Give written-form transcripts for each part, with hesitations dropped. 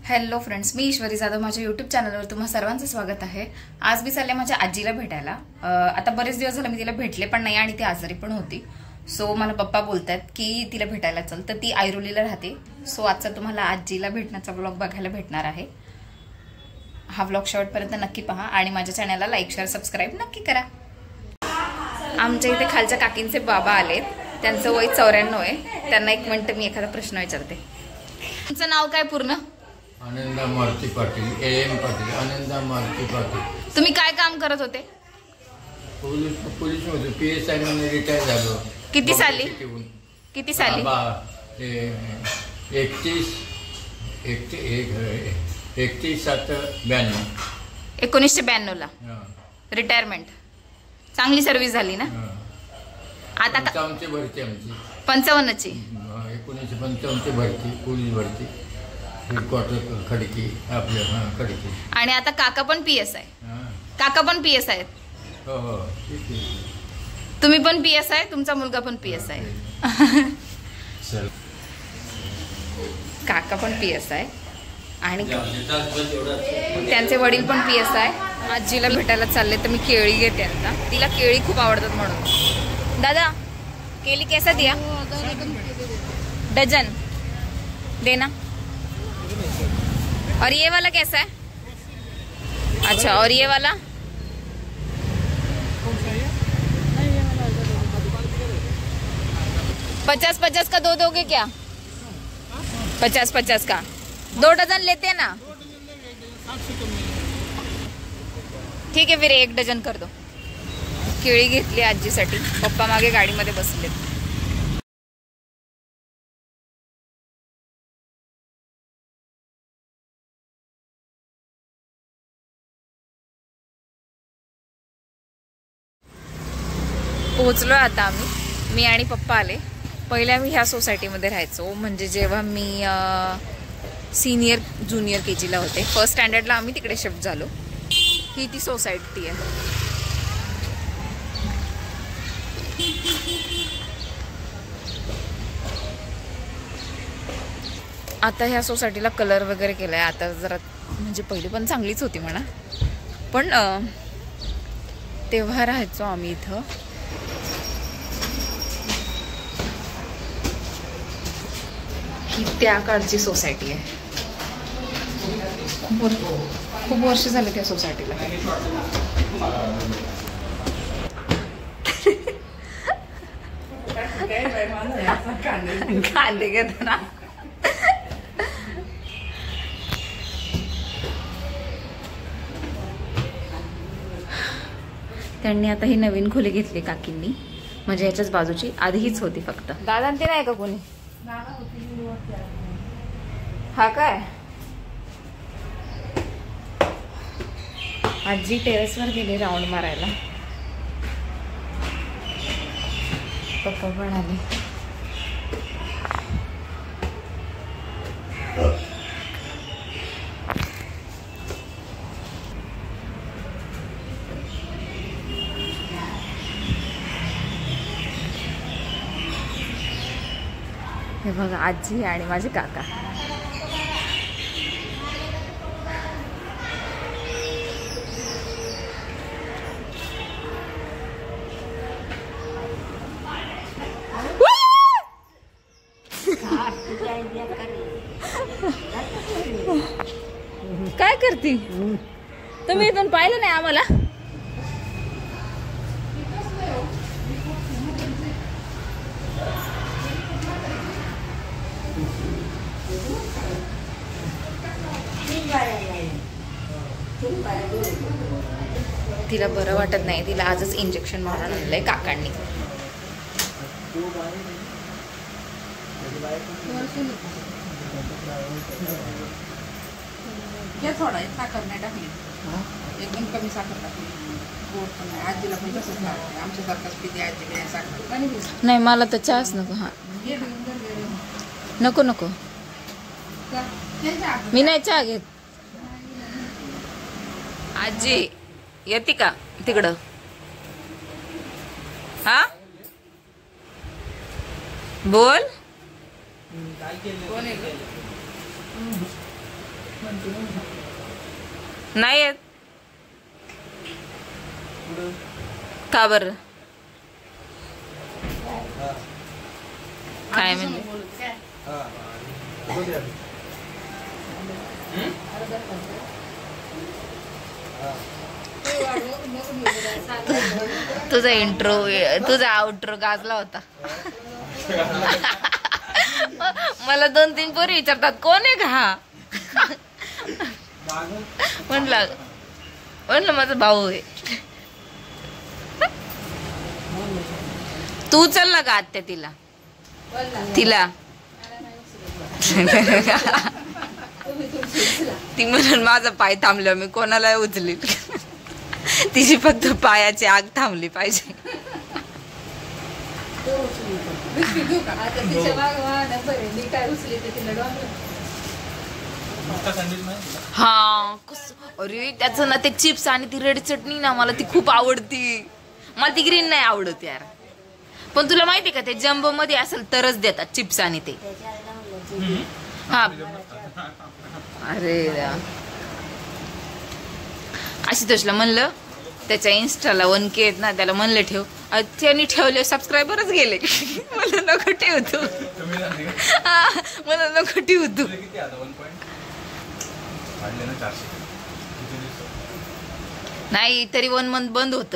Hello friends, मी ईश्वरी जाधव माझ्या YouTube चॅनलवर तुम्हा सर्वांचं स्वागत आहे। आज मी चालले माझ्या आजीला भेटायला। आता बरेच दिवस झाले मी तिला भेटले पण नाही आणि ती आजारी पण होती। सो मला पप्पा बोलतात की तिला भेटायला चल, तर ती ऐरोलीला राहते। सो आजचा तुम्हाला आजीला भेटण्याचा व्लॉग बघायला भेटणार आहे। हा व्लॉग शेवटपर्यंत नक्की पहा आणि माझ्या चॅनलला लाईक शेअर सबस्क्राईब नक्की करा। आमच्या इथे खालच्या काकींचे बाबा आलेत, त्यांचं वय 94 आहे। त्यांना एक मिनिट मी एखादा प्रश्न विचारते। तुमचं नाव काय पूर्ण? आनंदा मारुती पाटील, AM पाटील, आनंदा मारुती पाटील। तुम्ही काय काम करत होते? पोलीस मध्ये PSI म्हणून रिटायर झालो। किती साली? 31/7/92। 1992 ला रिटायरमेंट। चांगली सर्व्हिस झाली ना? आता 55 भरती आमची, 55 ची 1955 भरती, पोलीस भरती, हेडक्वार्टर खडकी आपल्या खडकी। आणि आता काका पण PSI? काका पण PSI आहेत? हो हो, तुम्ही पण PSI, तुमचा मुलगा पण PSI? काका पण PSI आणि त्यांचे वडील पण PSI। आजीला भेटायला चालले तर मी केळी घेते आता, तिला केळी खूप आवडतात म्हणून। दादा केली कैसा दिया? डजन देना। और ये वाला कैसा है? अच्छा, और ये वाला? पचास 50 का 2 दोगे क्या? 50 का 2 डजन लेते हैं ना? ठीक है, फिर 1 डजन कर दो। केळी घेतली आजीसाठी, पप्पा मागे गाडीमध्ये बसलेत। पोहोचलोय आता आम्ही, मी आणि पप्पा आले। पहिल्या मी ह्या सोसायटीमध्ये राहायचो, म्हणजे जेव्हा मी सीनियर ज्युनियर KG ला होते। फर्स्ट स्टँडर्डला आम्ही तिकडे शिफ्ट झालो। ही ती सोसायटी आहे। आता ह्या सोसायटीला कलर वगैरे केलाय। आता जरा म्हणजे पहिली पण चांगलीच होती म्हणा, पण तेव्हा राहायचो आम्ही इथं। ही त्या काळची सोसायटी आहे। खूप वर्ष झाले त्या सोसायटीला। कांदे घेतो ना। त्यांनी आता ही नवीन खोली घेतली काकींनी, म्हणजे याच्याच बाजूची। आधी हीच होती फक्त। दादा ते नाही का कोणी? हा काय? आजी टेरेसवर गेले राऊंड मारायला, पप्पा पण आले। हे बघा आजी आणि माझे काका। काय करती तुम्ही? इथून पाहिलं नाही आम्हाला? तिला बरं वाटत नाही, तिला आजच इंजेक्शन मारून आणलंय काकांनी। थोडा साखर नाही टाकली, एकदम कमी साखर टाकली। आजीला पण तसंच लागते, आमच्यासारखाच पिते आजीकडे साखर नाही। मला तर चहाच नको। हा नको नको, मी नाही चहा घेत। आजी येते का तिकडं? हा बोल। नाही येत का बर? काय म्हणजे? तुझा इंट्रो तुझा आउट्रो गाजला होता. मला 2-3 पोरी विचारतात कोण आहे का हा? म्हणलं माझा भाऊ आहे. तू चल ना का आत्या तिला ती म्हणून माझा पाय थांबलं मी कोणाला उचली. तिची फक्त पायाची आग थांबली पाहिजे. हा अरे त्याचं ना ते चिप्स आणि ती रेड चटणी ना मला ती खूप आवडती. मला ती ग्रीन नाही आवडत यार. पण तुला माहिती का ते जम्बो मध्ये असेल तरच देतात चिप्स आणि ते. हा अरे आशुतोषला म्हणलं त्याच्या इन्स्टाला 1K आहेत ना त्याला म्हणलं ठेव. त्यांनी ठेवले सबस्क्रायबरच गेले. मला नको ठेवतो. मला नको ठेवतो. नाही तरी 1 मंथ बंद होत.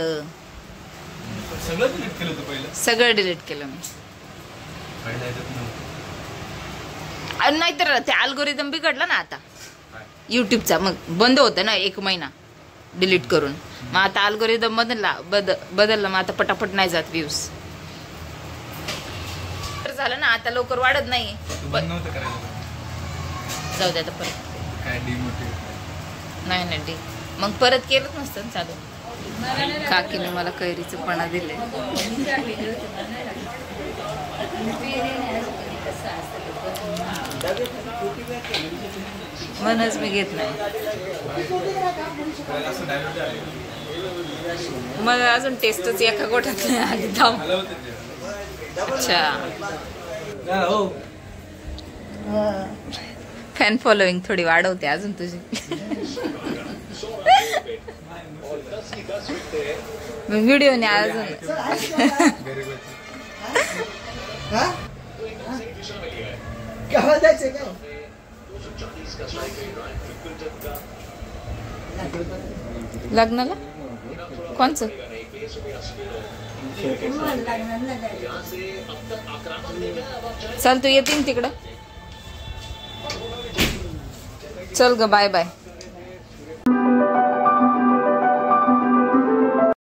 सगळं डिलीट केलं मी. नाहीतर ते अल्गोरिदम बिघडलं ना आता युट्यूबचा. मग बंद होतं ना 1 महिना डिलीट करून. मग आता अल्गोरिदम बदलला. मग आता पटापट नाही जात व्ह्यूज. झालं ना आता लवकर वाढत नाही. जाऊ दे आता परत नाही डी मग परत केलंच नसतं चालू. काकीने मला कैरीचं पणा दिले. म्हणूनच मी घेत नाही. मला अजून टेस्टच एका गोठ्यात नाही एकदम. अच्छा फॅन फॉलोईंग थोडी वाढवते अजून तुझी. व्हिडिओने अजून लग्नाला कोणचं चल तू येते तिकडं. चल ग बाय बाय.